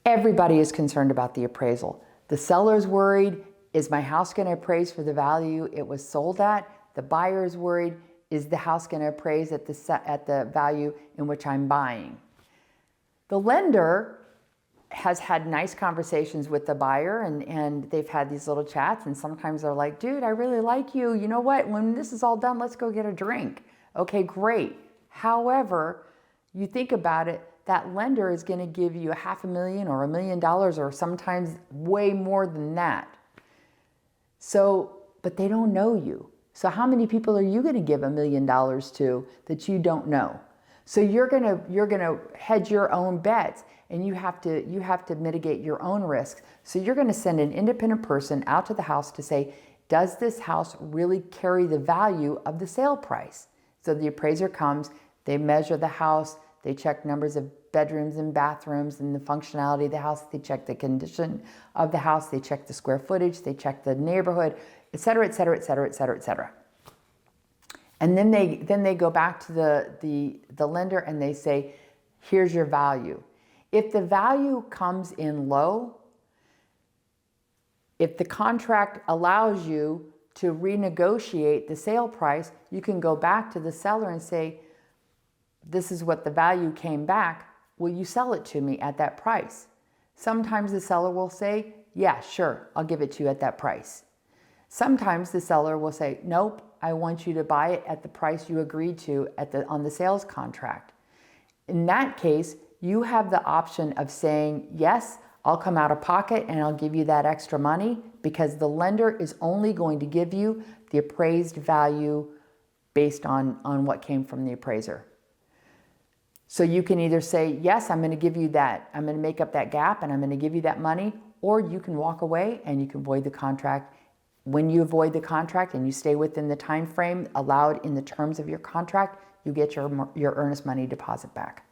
Everybody is concerned about the appraisal. The seller's worried, is my house going to appraise for the value it was sold at? The buyer's worried, is the house going to appraise at the value in which I'm buying? The lender has had nice conversations with the buyer, and they've had these little chats, and sometimes they're like, dude, I really like you. You know what? When this is all done, let's go get a drink. Okay, great. However, you think about it, that lender is going to give you $500,000 or $1 million or sometimes way more than that. So, but they don't know you. So how many people are you going to give $1 million to that you don't know? So you're gonna hedge your own bets, and you have to mitigate your own risks. So you're going to send an independent person out to the house to say, does this house really carry the value of the sale price? So the appraiser comes, they measure the house, they check numbers of bedrooms and bathrooms and the functionality of the house, they check the condition of the house, they check the square footage, they check the neighborhood, et cetera, et cetera, et cetera, et cetera, et cetera. And then they go back to the lender and they say, here's your value. If the value comes in low, if the contract allows you to renegotiate the sale price, you can go back to the seller and say, this is what the value came back. Will you sell it to me at that price? Sometimes the seller will say, yeah, sure, I'll give it to you at that price. Sometimes the seller will say, nope, I want you to buy it at the price you agreed to on the sales contract. In that case, you have the option of saying, yes, I'll come out of pocket and I'll give you that extra money, because the lender is only going to give you the appraised value based on what came from the appraiser. So you can either say, yes, I'm going to give you that, I'm going to make up that gap and I'm going to give you that money, or you can walk away and you can void the contract. When you avoid the contract and you stay within the time frame allowed in the terms of your contract, you get your earnest money deposit back.